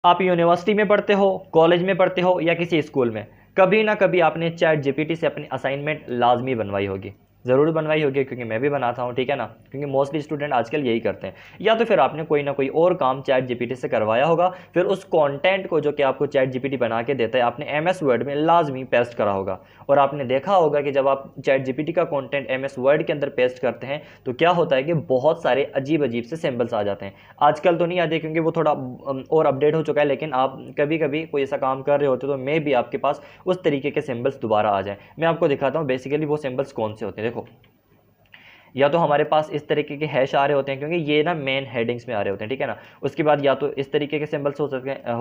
आप यूनिवर्सिटी में पढ़ते हो, कॉलेज में पढ़ते हो या किसी स्कूल में, कभी ना कभी आपने चैट जीपीटी से अपनी असाइनमेंट लाजमी बनवाई होगी, ज़रूर बनवाई होगी, क्योंकि मैं भी बनाता हूँ, ठीक है ना। क्योंकि मोस्टली स्टूडेंट आजकल यही करते हैं। या तो फिर आपने कोई ना कोई और काम चैट जीपीटी से करवाया होगा, फिर उस कंटेंट को जो कि आपको चैट जीपीटी बना के देता है आपने एमएस वर्ड में लाजमी पेस्ट करा होगा। और आपने देखा होगा कि जब आप चैट जीपीटी का कंटेंट एमएस वर्ड के अंदर पेस्ट करते हैं तो क्या होता है कि बहुत सारे अजीब अजीब से सिंबल्स आ जाते हैं। आजकल तो नहीं आते क्योंकि वो थोड़ा और अपडेट हो चुका है, लेकिन आप कभी कभी कोई ऐसा काम कर रहे होते तो मे भी आपके पास उस तरीके के सिंबल्स दोबारा आ जाए। मैं आपको दिखाता हूँ बेसिकली वो सिंबल्स कौन से होते हैं। देखो, या तो हमारे पास इस तरीके के हैश आ रहे होते हैं, क्योंकि ये ना मेन हेडिंग्स में आ रहे होते हैं, ठीक है ना। उसके बाद या तो इस तरीके के सिंबल्स हो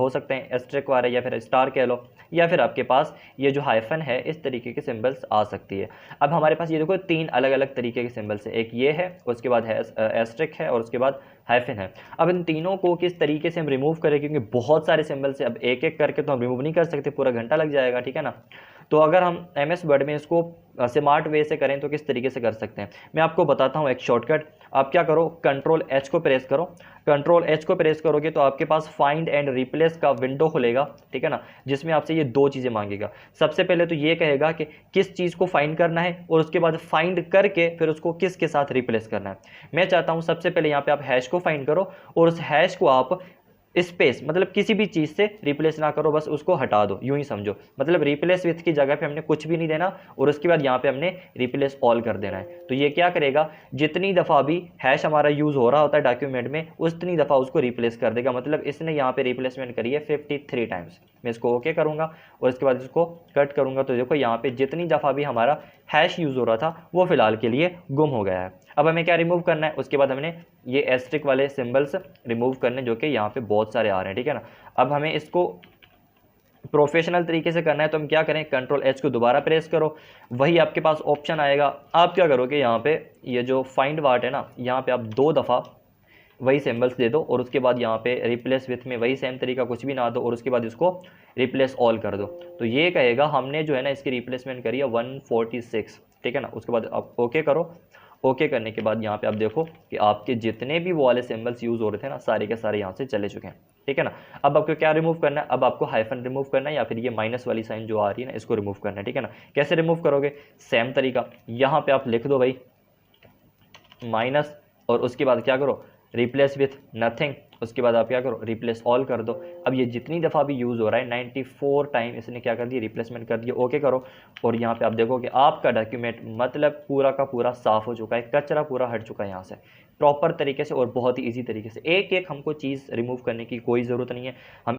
सकते हैं एस्ट्रिक वाले, या फिर स्टार कह लो, या फिर आपके पास ये जो हाइफन है इस तरीके के सिंबल्स आ सकती है। अब हमारे पास ये देखो तीन अलग अलग तरीके के सिंबल्स है, एक ये है, उसके बाद है एस्ट्रिक है, और उसके बाद हाइफन है। अब इन तीनों को किस तरीके से हम रिमूव करें, क्योंकि बहुत सारे सिंबल्स है, अब एक एक करके तो हम रिमूव नहीं कर सकते, पूरा घंटा लग जाएगा, ठीक है ना। तो अगर हम एम एस वर्ड में इसको स्मार्ट वे से करें तो किस तरीके से कर सकते हैं, मैं आपको बताता हूं एक शॉर्टकट। आप क्या करो, कंट्रोल एच को प्रेस करो। कंट्रोल एच को प्रेस करोगे तो आपके पास फाइंड एंड रिप्लेस का विंडो खुलेगा, ठीक है ना, जिसमें आपसे ये दो चीज़ें मांगेगा। सबसे पहले तो ये कहेगा कि किस चीज़ को फाइंड करना है, और उसके बाद फाइंड करके फिर उसको किसके साथ रिप्लेस करना है। मैं चाहता हूं सबसे पहले यहाँ पे आप हैश को फाइंड करो, और उस हैश को आप स्पेस मतलब किसी भी चीज़ से रिप्लेस ना करो, बस उसको हटा दो, यूं ही समझो। मतलब रिप्लेस विथ की जगह पे हमने कुछ भी नहीं देना, और उसके बाद यहाँ पे हमने रिप्लेस ऑल कर देना है। तो ये क्या करेगा, जितनी दफ़ा भी हैश हमारा यूज़ हो रहा होता है डॉक्यूमेंट में उतनी दफ़ा उसको रिप्लेस कर देगा। मतलब इसने यहाँ पे रिप्लेसमेंट करी है 53 टाइम्स। मैं इसको ओके करूँगा और इसके बाद इसको कट करूँगा, तो देखो यहाँ पे जितनी दफ़ा भी हमारा हैश यूज़ हो रहा था वो फिलहाल के लिए गुम हो गया है। अब हमें क्या रिमूव करना है, उसके बाद हमने ये एस्ट्रिक वाले सिंबल्स रिमूव करने, जो कि यहाँ पे बहुत सारे आ रहे हैं, ठीक है ना। अब हमें इसको प्रोफेशनल तरीके से करना है, तो हम क्या करें, कंट्रोल एच को दोबारा प्रेस करो, वही आपके पास ऑप्शन आएगा। आप क्या करोगे, यहाँ पे ये जो फाइंड वार्ड है ना, यहाँ पे आप दो दफ़ा वही सिंबल्स दे दो, और उसके बाद यहाँ पे रिप्लेस विथ में वही सेम तरीका कुछ भी ना दो, और उसके बाद इसको रिप्लेस ऑल कर दो। तो ये कहेगा हमने जो है ना इसकी रिप्लेसमेंट करी है 146, ठीक है ना। उसके बाद आप ओके करो। ओके करने के बाद यहाँ पे आप देखो कि आपके जितने भी वो वाले सिंबल्स यूज़ हो रहे थे ना सारे के सारे यहाँ से चले चुके हैं, ठीक है ना। अब आपको क्या रिमूव करना है, अब आपको हाइफन रिमूव करना है, या फिर ये माइनस वाली साइन जो आ रही है ना इसको रिमूव करना है, ठीक है ना। कैसे रिमूव करोगे, सेम तरीका, यहाँ पे आप लिख दो भाई माइनस, और उसके बाद क्या करो, रिप्लेस विथ नथिंग, उसके बाद आप क्या करो, रिप्लेस ऑल कर दो। अब ये जितनी दफ़ा भी यूज़ हो रहा है 94 टाइम इसने क्या कर दिया, रिप्लेसमेंट कर दिया, ओके करो। और यहाँ पे आप देखो कि आपका डॉक्यूमेंट मतलब पूरा का पूरा साफ़ हो चुका है, कचरा पूरा हट चुका है यहाँ से प्रॉपर तरीके से, और बहुत ही ईजी तरीके से। एक एक हमको चीज़ रिमूव करने की कोई ज़रूरत नहीं है। हम